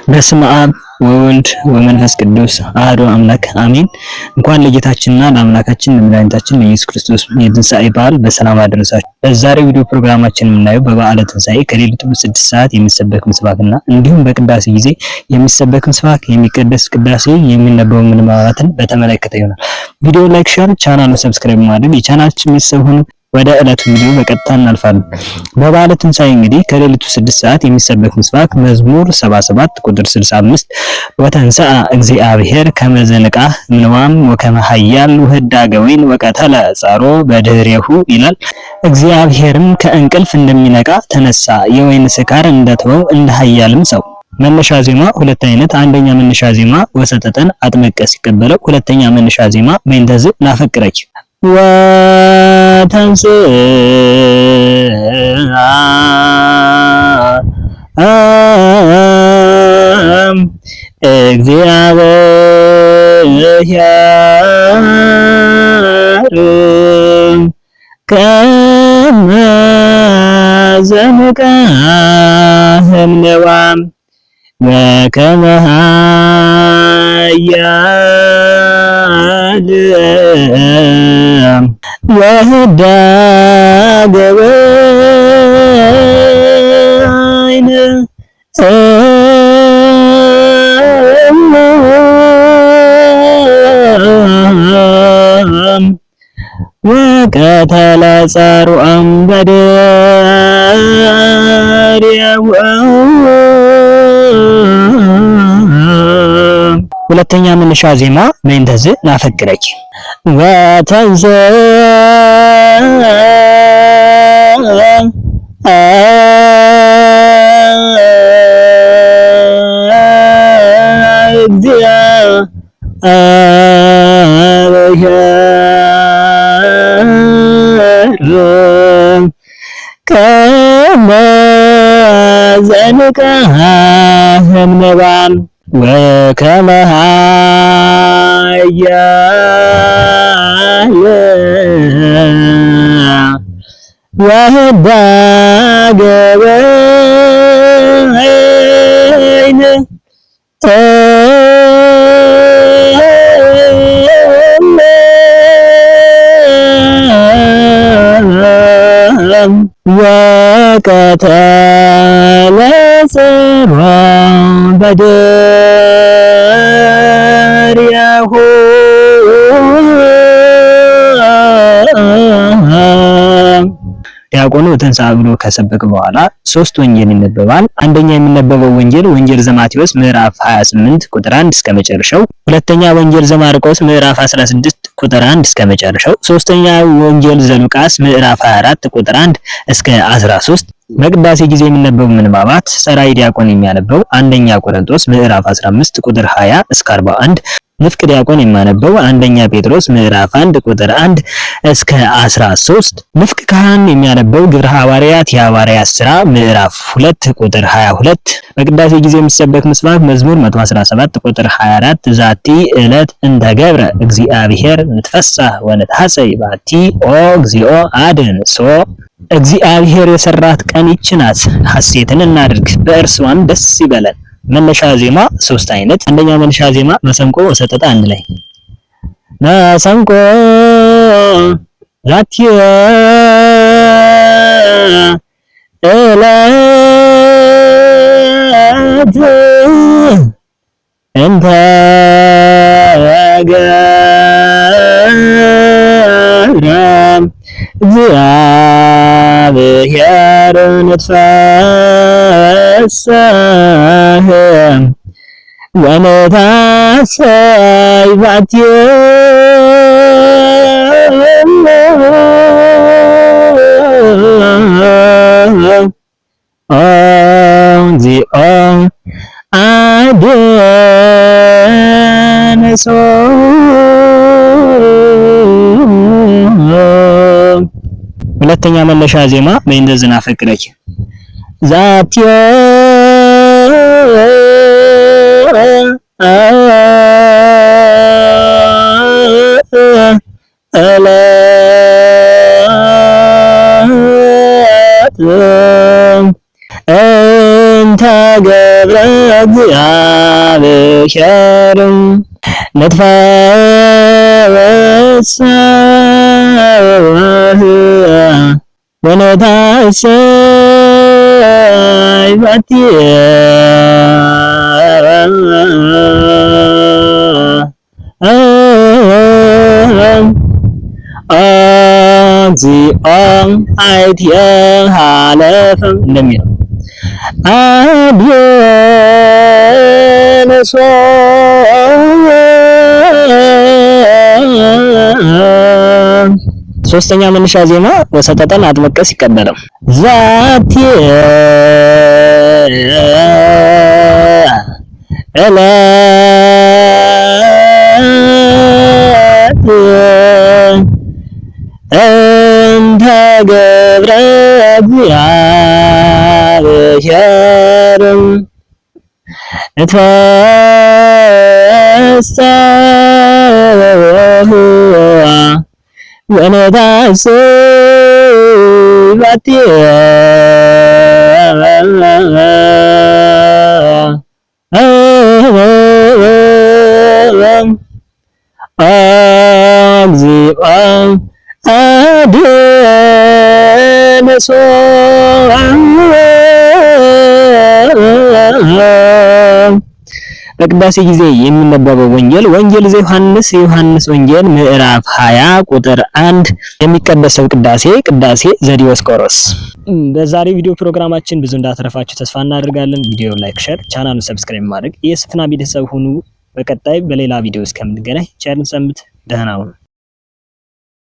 በስመ አብ ወወልድ ወመንፈስ ቅዱስ አሐዱ አምላክ አሜን። እንኳን ለጌታችንና ለአምላካችን ለመድኃኒታችን ለኢየሱስ ክርስቶስ የትንሣኤ በዓል በሰላም አደረሳችሁ። በዛሬው ቪዲዮ ፕሮግራማችን የምናየው በበዓለ ትንሣኤ ከሌሊቱ 6 ሰዓት የሚሰበክ ምስባክና እንዲሁም በቅዳሴ ጊዜ የሚሰበክ ምስባክ፣ የሚቀደስ ቅዳሴ፣ የሚነበቡ ምንባባትን በተመለከተ ይሆናል። ቪዲዮ ላይክ፣ ሼር፣ ቻናሉን ሰብስክራይብ ማድረግ የቻናላችን ቤተሰብ ሁኑ። ወደ ዕለቱ ቪዲዮ በቀጥታ እናልፋለን። በበዓለ ትንሣኤ እንግዲህ ከሌሊቱ 6 ሰዓት የሚሰበክ ምስባክ መዝሙር 77 ቁጥር 65 ወተንሥአ እግዚአብሔር ከመ ዘንቃህ እምንዋም ወከመ ኃያል ውህዳገ ወይን ወቀተለ ጻሮ በድኅሬሁ ይላል። እግዚአብሔርም ከእንቅልፍ እንደሚነቃ ተነሳ፣ የወይን ስካር እንደተወው እንደ ኃያልም ሰው። መነሻ ዜማ ሁለት አይነት። አንደኛ መነሻ ዜማ ወሰጠጠን አጥመቀ ሲቀበለው፣ ሁለተኛ መነሻ ዜማ በእንተዝ ናፈቅረኪ ወተንሥአ እግዚአብሔር ከመ ዘንቃህ እምንዋም ወከመ ኃያል ውህዳገ ወይን ወቀተለ ጻርዖም በድኅሬሁ። ሁለተኛ መነሻ ዜማ በእንተዝ ናፈቅረኪ ወተንሥአ እግዚአብሔር ከመ ዘንቃህ እምንዋም ወከመ ኃያል ውህዳገ ወይን ወቀተለ ጻርዖም በድኅሬሁ። ዲያቆኑ ተንሥአ ብሎ ከሰበከ በኋላ ሶስት ወንጌል ይነበባል። አንደኛ የሚነበበው ወንጌል ዘማቴዎስ ምዕራፍ 28 ቁጥር 1 እስከ መጨረሻው፣ ሁለተኛ ወንጌል ዘማርቆስ ምዕራፍ 16 ቁጥር 1 እስከ መጨረሻው፣ ሶስተኛ ወንጌል ዘሉቃስ ምዕራፍ 24 ቁጥር 1 እስከ 13። በቅዳሴ ጊዜ የሚነበቡ ምንባባት ጸራይ ዲያቆን የሚያነበው አንደኛ ቆሮንቶስ ምዕራፍ 15 ቁጥር 20 እስከ 41፣ ንፍቅ ዲያቆን የሚያነበው አንደኛ ጴጥሮስ ምዕራፍ 1 ቁጥር 1 እስከ 13፣ ንፍቅ ካህን የሚያነበው ግብረ ሐዋርያት የሐዋርያት ሥራ ምዕራፍ 2 ቁጥር 22። በቅዳሴ ጊዜ የሚሰበክ ምስባክ መዝሙር 117 ቁጥር 24 ዛቲ ዕለት እንተ ገብረ እግዚአብሔር ንትፈሳህ ወንትሐሰይ ባቲ ኦ እግዚኦ አድን ሶ። እግዚአብሔር የሰራት ቀን ይህች ናት፣ ሐሴትን እናድርግ በእርሷም ደስ ይበለን። መነሻ ዜማ ሶስት አይነት። አንደኛ መነሻ ዜማ መሰንቆ ወሰጠጠ አንድ ላይ መሰንቆ ዛቲ ዕለት እንተ ገብረ እግዚአብሔር ንትፈሳህ ወንትሐሰይ ባቲ እግዚኦ አድን ሶ። ሁለተኛ መነሻ ዜማ በእንተዝ ናፈቅረኪ ዛቲ እንተ ገብረ እግዚአብሔር ነትፈሳ ወነታሰይ ባቲ እግዚአብሔር አይትየ ሀለፈ እንደሚለው አብየነሶ ሶስተኛ መነሻ ዜማ ወሰጠጠን አጥመቀስ ይቀበለው ዛቲ እንተ ገብረ እግዚአብሔር እትፈሳህ ወነታሰይ ባቲ አድነሶ በቅዳሴ ጊዜ የሚነበበው ወንጌል ወንጌል ዘዮሐንስ የዮሐንስ ወንጌል ምዕራፍ 20 ቁጥር 1 የሚቀደሰው ቅዳሴ ዘዲዮስቆሮስ። በዛሬው ቪዲዮ ፕሮግራማችን ብዙ እንዳተረፋችሁ ተስፋ እናደርጋለን። ቪዲዮ ላይክ፣ ሼር፣ ቻናሉን ሰብስክራይብ ማድረግ የስፍና ቤተሰብ ሁኑ። በቀጣይ በሌላ ቪዲዮ እስከምንገናኝ ቸርን ሰንብት። ደህና ሁኑ።